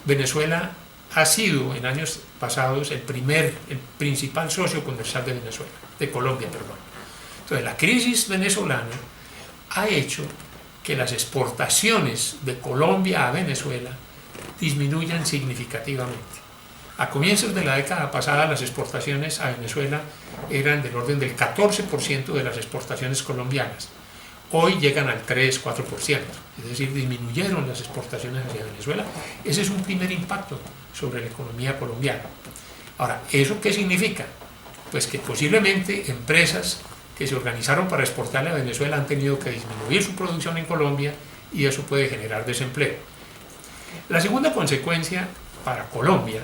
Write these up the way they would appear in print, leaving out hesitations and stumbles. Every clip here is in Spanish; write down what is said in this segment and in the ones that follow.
Venezuela ha sido en años pasados el principal socio comercial de Venezuela, de Colombia, perdón. Entonces la crisis venezolana ha hecho que las exportaciones de Colombia a Venezuela disminuyan significativamente. A comienzos de la década pasada las exportaciones a Venezuela eran del orden del 14% de las exportaciones colombianas. Hoy llegan al 3-4%, es decir, disminuyeron las exportaciones hacia Venezuela. Ese es un primer impacto sobre la economía colombiana. Ahora, ¿eso qué significa? Pues que posiblemente empresas que se organizaron para exportarle a Venezuela han tenido que disminuir su producción en Colombia y eso puede generar desempleo. La segunda consecuencia para Colombia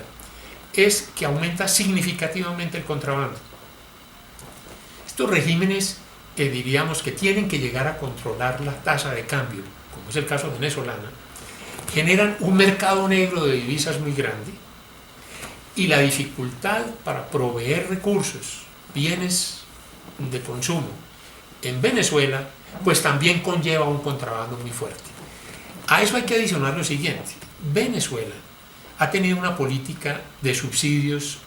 es que aumenta significativamente el contrabando. Estos regímenes diríamos que tienen que llegar a controlar la tasa de cambio, como es el caso venezolano, generan un mercado negro de divisas muy grande y la dificultad para proveer recursos, bienes de consumo en Venezuela, pues también conlleva un contrabando muy fuerte. A eso hay que adicionar lo siguiente: Venezuela ha tenido una política de subsidios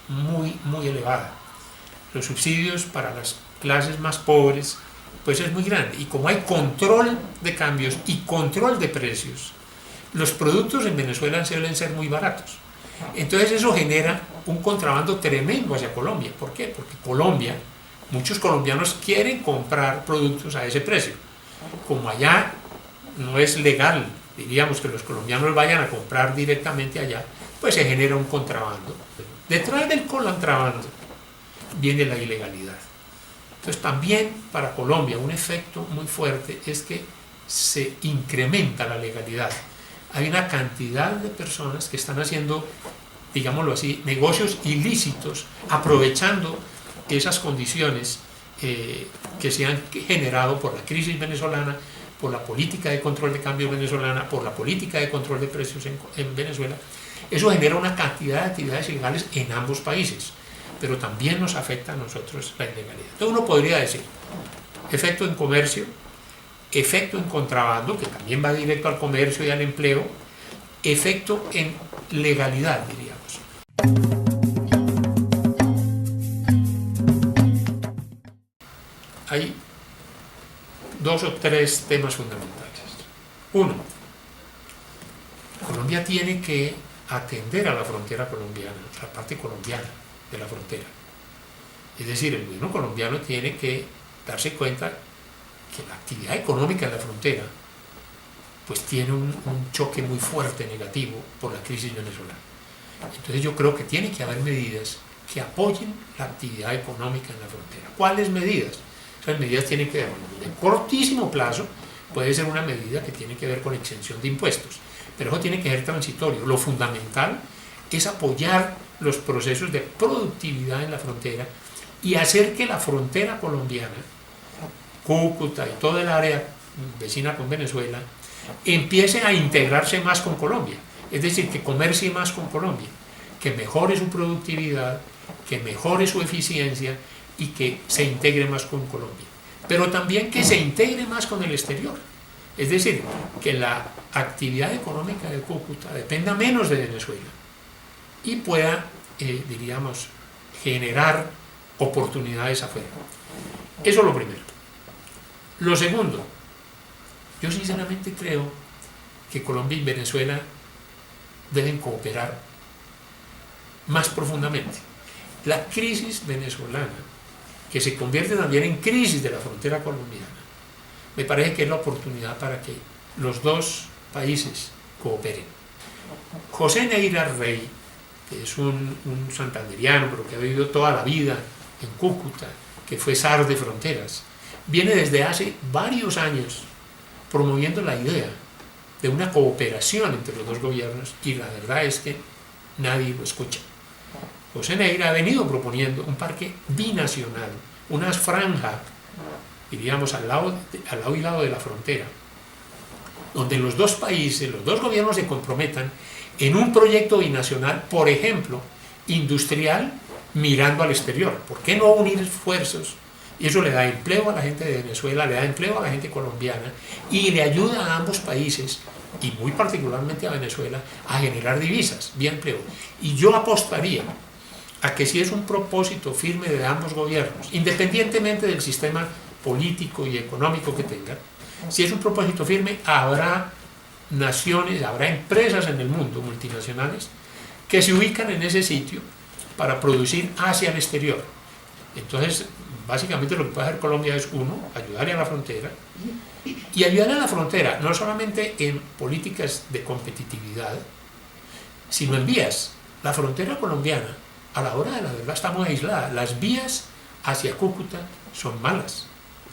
muy elevada. Los subsidios para las clases más pobres pues es muy grande, y como hay control de cambios y control de precios, los productos en Venezuela suelen ser muy baratos. Entonces eso genera un contrabando tremendo hacia Colombia. ¿Por qué? Porque Colombia, muchos colombianos quieren comprar productos a ese precio. Como allá no es legal, diríamos, que los colombianos vayan a comprar directamente allá, pues se genera un contrabando. Detrás del contrabando viene la ilegalidad. Entonces también para Colombia un efecto muy fuerte es que se incrementa la legalidad. Hay una cantidad de personas que están haciendo, digámoslo así, negocios ilícitos, aprovechando esas condiciones que se han generado por la crisis venezolana, por la política de control de cambio venezolana, por la política de control de precios en Venezuela. Eso genera una cantidad de actividades ilegales en ambos países, pero también nos afecta a nosotros la ilegalidad. Entonces uno podría decir, efecto en comercio, efecto en contrabando, que también va directo al comercio y al empleo, efecto en legalidad, diríamos. Hay dos o tres temas fundamentales. Uno, Colombia tiene que atender a la frontera colombiana, la parte colombiana de la frontera. Es decir, el gobierno colombiano tiene que darse cuenta que la actividad económica en la frontera pues tiene un choque muy fuerte negativo por la crisis venezolana. Entonces yo creo que tiene que haber medidas que apoyen la actividad económica en la frontera. ¿Cuáles medidas? Esas medidas tienen que ver, de cortísimo plazo, puede ser una medida que tiene que ver con exención de impuestos, pero eso tiene que ser transitorio. Lo fundamental es apoyar los procesos de productividad en la frontera y hacer que la frontera colombiana, Cúcuta y toda el área vecina con Venezuela, empiece a integrarse más con Colombia, es decir, que comercie más con Colombia, que mejore su productividad, que mejore su eficiencia y que se integre más con Colombia, pero también que se integre más con el exterior, es decir, que la actividad económica de Cúcuta dependa menos de Venezuela y pueda, diríamos, generar oportunidades afuera. Eso es lo primero. Lo segundo, yo sinceramente creo que Colombia y Venezuela deben cooperar más profundamente. La crisis venezolana, que se convierte también en crisis de la frontera colombiana, me parece que es la oportunidad para que los dos países cooperen. José Neira Rey, que es un santanderiano, pero que ha vivido toda la vida en Cúcuta, que fue zar de fronteras, viene desde hace varios años promoviendo la idea de una cooperación entre los dos gobiernos y la verdad es que nadie lo escucha. José Neira ha venido proponiendo un parque binacional, una franja, diríamos, al lado y lado de la frontera, donde los dos países, los dos gobiernos se comprometan en un proyecto binacional, por ejemplo, industrial, mirando al exterior. ¿Por qué no unir esfuerzos? Y eso le da empleo a la gente de Venezuela, le da empleo a la gente colombiana y le ayuda a ambos países y muy particularmente a Venezuela, a generar divisas vía empleo. Y yo apostaría a que si es un propósito firme de ambos gobiernos, independientemente del sistema político y económico que tengan, si es un propósito firme, habrá naciones, habrá empresas en el mundo, multinacionales, que se ubican en ese sitio para producir hacia el exterior. Entonces, básicamente lo que puede hacer Colombia es, uno, ayudarle a la frontera, y ayudarle a la frontera no solamente en políticas de competitividad, sino en vías. La frontera colombiana, a la hora de la verdad, está muy aislada. Las vías hacia Cúcuta son malas.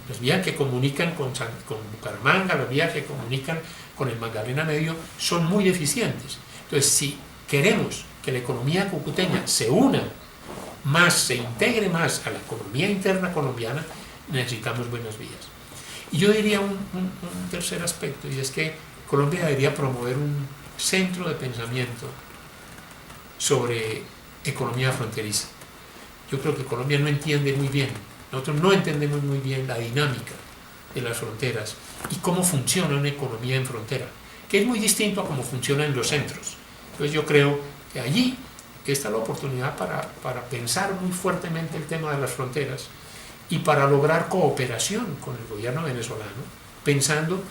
Las vías que comunican con Bucaramanga, las vías que comunican con el Magdalena Medio son muy deficientes. Entonces, si queremos que la economía cucuteña se una más, se integre más a la economía interna colombiana, necesitamos buenas vías. Y yo diría un tercer aspecto, y es que Colombia debería promover un centro de pensamiento sobre economía fronteriza. Yo creo que Colombia no entiende muy bien, nosotros no entendemos muy bien la dinámica de las fronteras y cómo funciona una economía en frontera, que es muy distinto a cómo funciona en los centros. Entonces yo creo que allí está la oportunidad para pensar muy fuertemente el tema de las fronteras y para lograr cooperación con el gobierno venezolano, pensando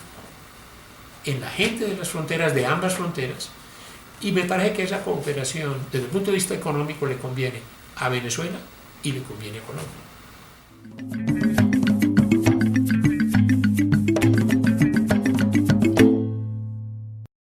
en la gente de las fronteras, de ambas fronteras, y me parece que esa cooperación, desde el punto de vista económico, le conviene a Venezuela y le conviene a Colombia.